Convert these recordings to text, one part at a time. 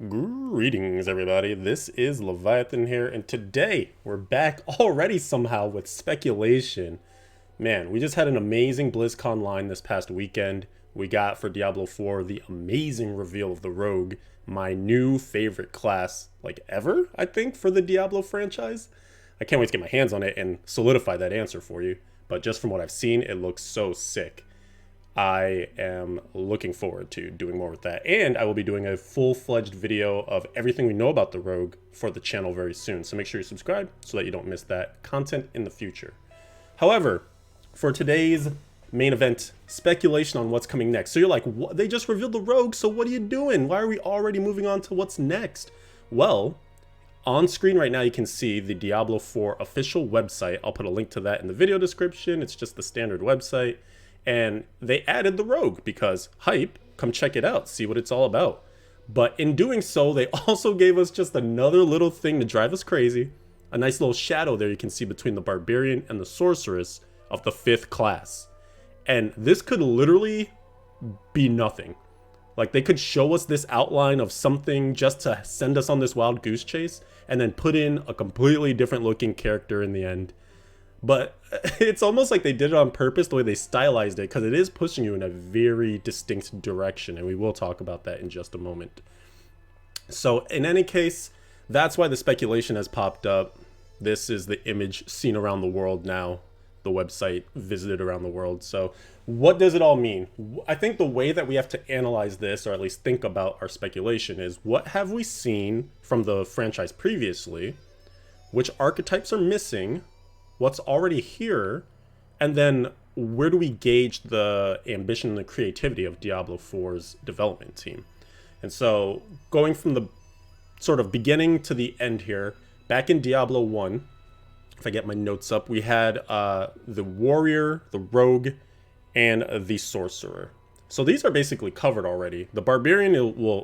Greetings, everybody. This is Leviathan here, and today we're back already somehow with speculation. Man, we just had an amazing BlizzCon line this past weekend. We got for Diablo 4 the amazing reveal of the Rogue, my new favorite class, like ever, I think, for the Diablo franchise. I can't wait to get my hands on it and solidify that answer for you, but just from what I've seen, it looks so sick. I am looking forward to doing more with that. And I will be doing a full-fledged video of everything we know about the Rogue for the channel very soon. So make sure you subscribe so that you don't miss that content in the future. However, for today's main event, speculation on what's coming next. So you're like, what? They just revealed the Rogue, so what are you doing? Why are we already moving on to what's next? Well, on screen right now you can see the Diablo 4 official website. I'll put a link to that in the video description. It's just the standard website. And they added the Rogue because hype, come check it out, see what it's all about. But in doing so, they also gave us just another little thing to drive us crazy. A nice little shadow there you can see between the Barbarian and the Sorceress of the 5th class. And this could literally be nothing. Like, they could show us this outline of something just to send us on this wild goose chase and then put in a completely different looking character in the end. But it's almost like they did it on purpose, the way they stylized it, because it is pushing you in a very distinct direction, and we will talk about that in just a moment. So in any case, that's why the speculation has popped up. This is the image seen around the world now, the website visited around the world. So what does it all mean? I think the way that we have to analyze this, or at least think about our speculation, is what have we seen from the franchise previously? Which archetypes are missing? What's already here, and then where do we gauge the ambition and the creativity of Diablo 4's development team? And so going from the sort of beginning to the end here, back in Diablo 1, if I get my notes up, we had the Warrior, the Rogue, and the Sorcerer. So these are basically covered already. The Barbarian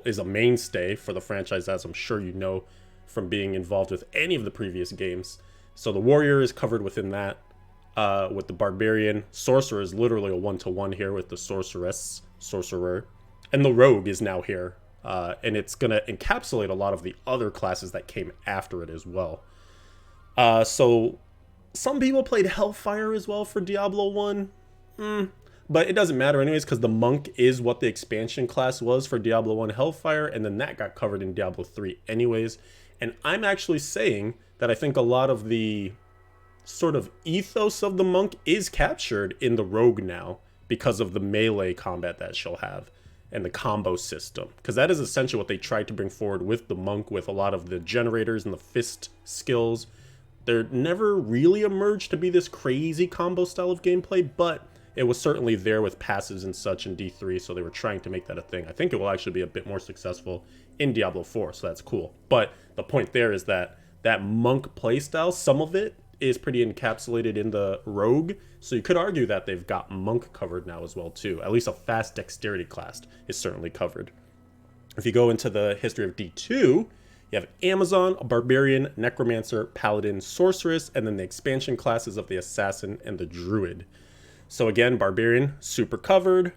is a mainstay for the franchise, as I'm sure you know from being involved with any of the previous games. So the Warrior is covered within that, with the Barbarian. Sorcerer is literally a one-to-one here with the Sorcerer. And the Rogue is now here, and it's going to encapsulate a lot of the other classes that came after it as well. So some people played Hellfire as well for Diablo 1, but it doesn't matter anyways, because the Monk is what the expansion class was for Diablo 1 Hellfire, and then that got covered in Diablo 3 anyways. And I'm actually saying that I think a lot of the sort of ethos of the Monk is captured in the Rogue now because of the melee combat that she'll have and the combo system. Because that is essentially what they tried to bring forward with the Monk, with a lot of the generators and the fist skills. They're never really emerged to be this crazy combo style of gameplay, but it was certainly there with passives and such in D3, so they were trying to make that a thing. I think it will actually be a bit more successful in Diablo 4, so that's cool. But the point there is that Monk playstyle, some of it is pretty encapsulated in the Rogue, so you could argue that they've got Monk covered now as well too. At least a fast dexterity class is certainly covered. If you go into the history of D2, you have Amazon, a Barbarian, Necromancer, Paladin, Sorceress, and then the expansion classes of the Assassin and the Druid. So again, Barbarian, super covered.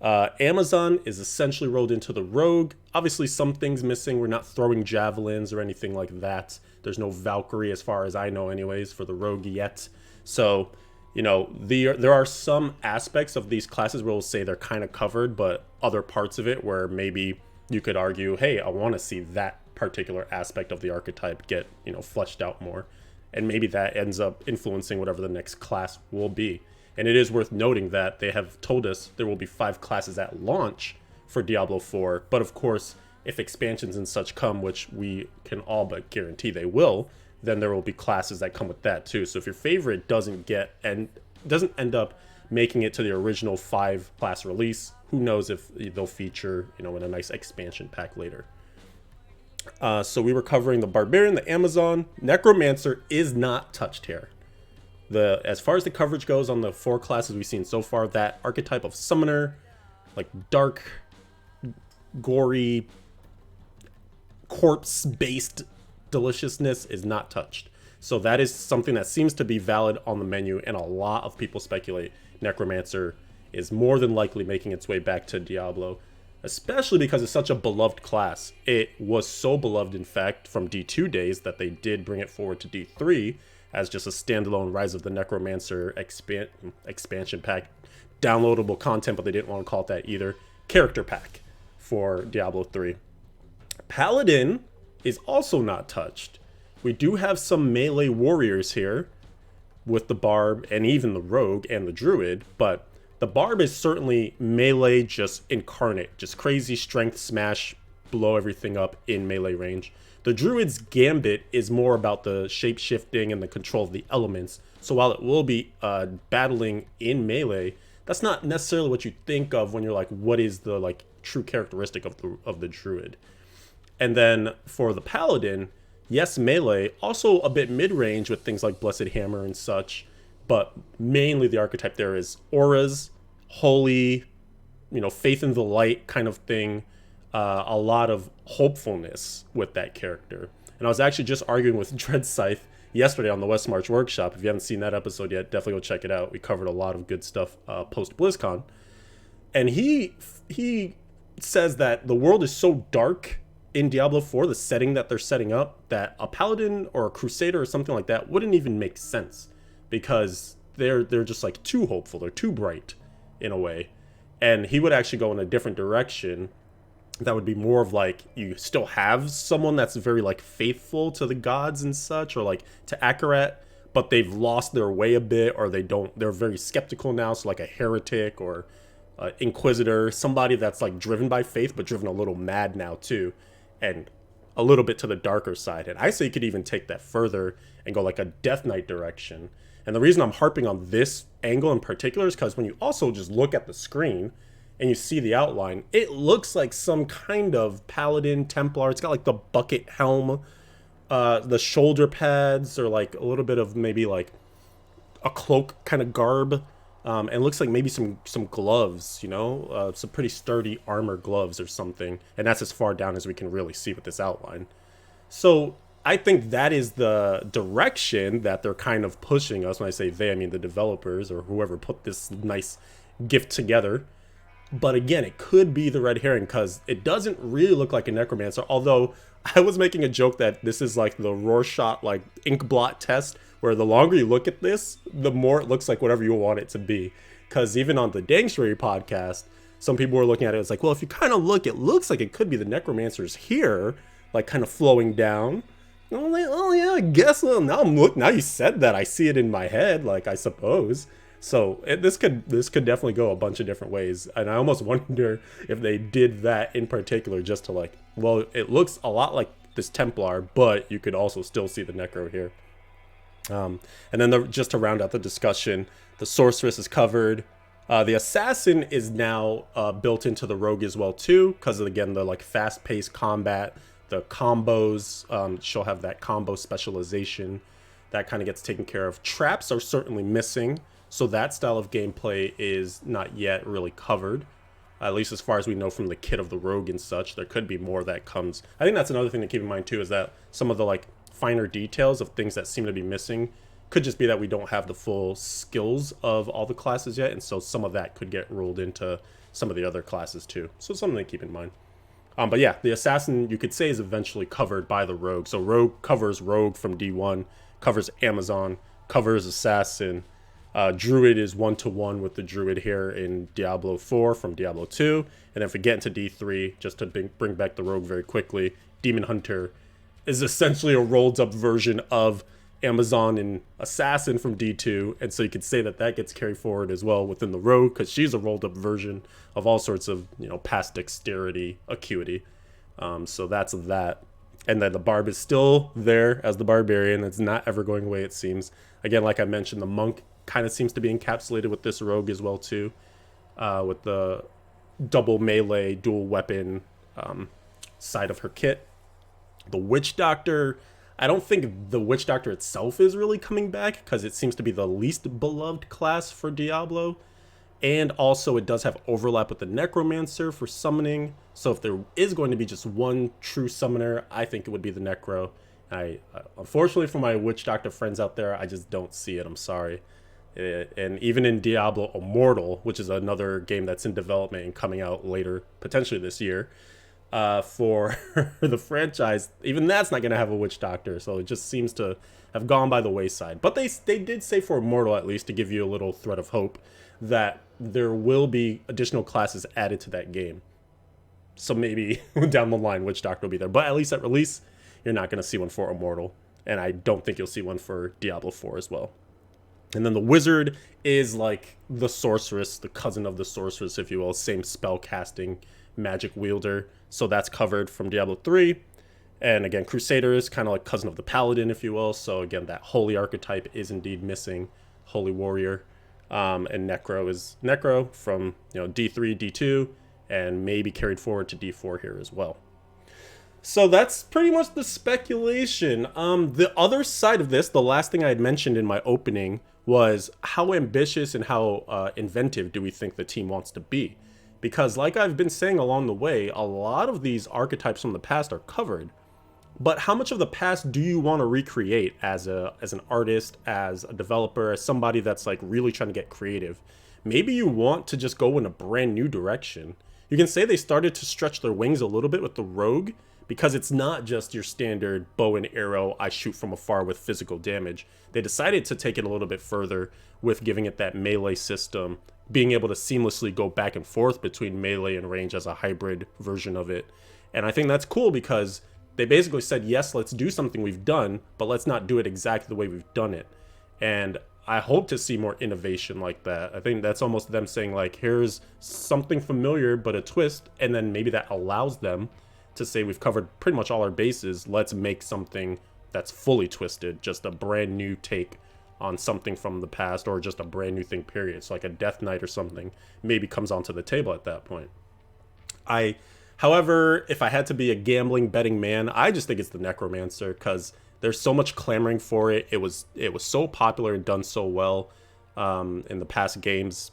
Amazon is essentially rolled into the Rogue. Obviously, some things missing. We're not throwing javelins or anything like that. There's no Valkyrie, as far as I know anyways, for the Rogue yet. So, you know, there are some aspects of these classes where we'll say they're kind of covered, but other parts of it where maybe you could argue, hey, I want to see that particular aspect of the archetype get, you know, fleshed out more. And maybe that ends up influencing whatever the next class will be. And it is worth noting that they have told us there will be 5 classes at launch for Diablo 4. But of course, if expansions and such come, which we can all but guarantee they will, then there will be classes that come with that too. So if your favorite doesn't end up making it to the original 5 class release, who knows if they'll feature, you know, in a nice expansion pack later. So we were covering the Barbarian, the Amazon. Necromancer is not touched here. As far as the coverage goes on the 4 classes we've seen so far, that archetype of summoner, like dark, gory, corpse-based deliciousness is not touched. So that is something that seems to be valid on the menu, and a lot of people speculate Necromancer is more than likely making its way back to Diablo. especially because it's such a beloved class. It was so beloved, in fact, from D2 days that they did bring it forward to D3 as just a standalone Rise of the Necromancer expansion pack, downloadable content, but they didn't want to call it that either, character pack for Diablo 3. Paladin is also not touched. We do have some melee warriors here with the Barb and even the Rogue and the Druid, but the Barb is certainly melee just incarnate, just crazy strength smash, blow everything up in melee range. The Druid's Gambit is more about the shape-shifting and the control of the elements, so while it will be battling in melee, that's not necessarily what you think of when you're like, what is the like true characteristic of the Druid? And then for the Paladin, yes, melee, also a bit mid-range with things like Blessed Hammer and such, but mainly the archetype there is auras, holy, faith in the light kind of thing, a lot of hopefulness with that character. And I was actually just arguing with Dread Scythe yesterday on the West March workshop. If you haven't seen that episode yet, definitely go check it out. We covered a lot of good stuff post BlizzCon. And he says that the world is so dark in Diablo 4, the setting that they're setting up, that a Paladin or a Crusader or something like that wouldn't even make sense, because they're just like too hopeful, they're too bright in a way. And he would actually go in a different direction that would be more of like, you still have someone that's very like faithful to the gods and such, or like to Akarat, but they've lost their way a bit, or they're very skeptical now, so like a heretic or Inquisitor, somebody that's like driven by faith but driven a little mad now too, and a little bit to the darker side. And I say you could even take that further and go like a Death Knight direction. And the reason I'm harping on this angle in particular is because when you also just look at the screen and you see the outline, it looks like some kind of Paladin Templar. It's got like the bucket helm, the shoulder pads, or like a little bit of maybe like a cloak kind of garb. And it looks like maybe some gloves, some pretty sturdy armor gloves or something. And that's as far down as we can really see with this outline. So I think that is the direction that they're kind of pushing us. When I say they, I mean the developers or whoever put this nice gift together. But again, it could be the red herring because it doesn't really look like a Necromancer. Although I was making a joke that this is like the Rorschach like ink blot test, where the longer you look at this, the more it looks like whatever you want it to be. Because even on the Dangstream podcast, some people were looking at it. It's like, well, if you kind of look, it looks like it could be the Necromancers here, like kind of flowing down. And I'm like, oh yeah, I guess. Well, now you said that, I see it in my head. Like, I suppose. So this could definitely go a bunch of different ways, and I almost wonder if they did that in particular just to like, well, it looks a lot like this Templar, but you could also still see the Necro here. And then just to round out the discussion, the Sorceress is covered. The Assassin is now built into the Rogue as well too, because of, again, the like fast-paced combat, the combos. She'll have that combo specialization that kind of gets taken care of. Traps are certainly missing. So that style of gameplay is not yet really covered, at least as far as we know from the kit of the Rogue and such. There could be more that comes. I think that's another thing to keep in mind too, is that some of the like finer details of things that seem to be missing could just be that we don't have the full skills of all the classes yet, and so some of that could get rolled into some of the other classes too. So something to keep in mind. But yeah, the Assassin, you could say, is eventually covered by the Rogue. So Rogue covers Rogue from D1, covers Amazon, covers Assassin. Druid is 1-to-1 with the Druid here in Diablo 4 from Diablo 2. And then if we get into D3, just to bring back the Rogue very quickly, Demon Hunter is essentially a rolled up version of Amazon and Assassin from D2. And so you could say that that gets carried forward as well within the Rogue, because she's a rolled up version of all sorts of, past dexterity, acuity. So that's that. And then the Barb is still there as the Barbarian. It's not ever going away, it seems. Again, like I mentioned, the Monk kind of seems to be encapsulated with this Rogue as well too, with the double melee, dual weapon side of her kit. The Witch Doctor, I don't think the Witch Doctor itself is really coming back, because it seems to be the least beloved class for Diablo. And also it does have overlap with the Necromancer for summoning. So if there is going to be just one true summoner, I think it would be the Necro. Unfortunately for my Witch Doctor friends out there, I just don't see it. I'm sorry. And even in Diablo Immortal, which is another game that's in development and coming out later, potentially this year, for the franchise, even that's not going to have a witch doctor. So it just seems to have gone by the wayside. But they did say for Immortal, at least, to give you a little thread of hope, that there will be additional classes added to that game. So maybe down the line, witch doctor will be there. But at least at release, you're not going to see one for Immortal. And I don't think you'll see one for Diablo 4 as well. And then the wizard is like the sorceress, the cousin of the sorceress, if you will. Same spell casting, magic wielder. So that's covered from Diablo 3. And again, crusader is kind of like cousin of the paladin, if you will. So again, that holy archetype is indeed missing. Holy warrior. And necro is necro from D3, D2, and maybe carried forward to D4 here as well. So that's pretty much the speculation. The other side of this, the last thing I had mentioned in my opening, was how ambitious and how inventive do we think the team wants to be? Because like I've been saying along the way, a lot of these archetypes from the past are covered. But how much of the past do you want to recreate as an artist, as a developer, as somebody that's like really trying to get creative? Maybe you want to just go in a brand new direction. You can say they started to stretch their wings a little bit with the rogue, because it's not just your standard bow and arrow, I shoot from afar with physical damage. They decided to take it a little bit further with giving it that melee system, being able to seamlessly go back and forth between melee and range as a hybrid version of it. And I think that's cool because they basically said, yes, let's do something we've done, but let's not do it exactly the way we've done it. And I hope to see more innovation like that. I think that's almost them saying like, here's something familiar, but a twist. And then maybe that allows them to say we've covered pretty much all our bases. Let's make something that's fully twisted, just a brand new take on something from the past, or just a brand new thing, period. So like a Death Knight or something maybe comes onto the table at that point. However, if I had to be a gambling betting man, I just think it's the Necromancer, because there's so much clamoring for it. It was so popular and done so well in the past games,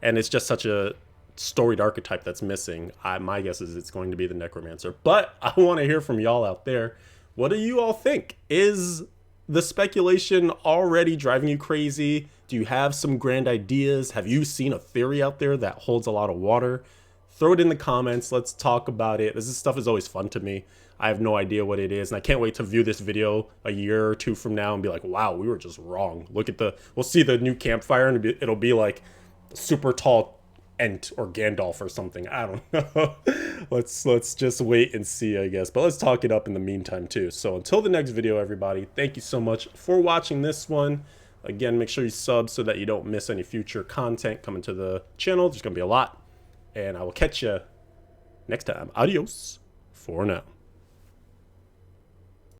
and it's just such a storied archetype that's missing. My guess is it's going to be the Necromancer. But I want to hear from y'all out there. What do you all think? Is the speculation already driving you crazy? Do you have some grand ideas? Have you seen a theory out there that holds a lot of water? Throw it in the comments. Let's talk about it. This stuff is always fun to me. I have no idea what it is, and I can't wait to view this video a year or two from now and be like, wow, we were just wrong. Look at we'll see the new campfire, and it'll be like super tall Ent or Gandalf or something. I don't know. let's just wait and see, I guess. But let's talk it up in the meantime too. So until the next video, everybody, thank you so much for watching this one. Again, make sure you sub so that you don't miss any future content coming to the channel. There's gonna be a lot. And I will catch you next time. Adios for now.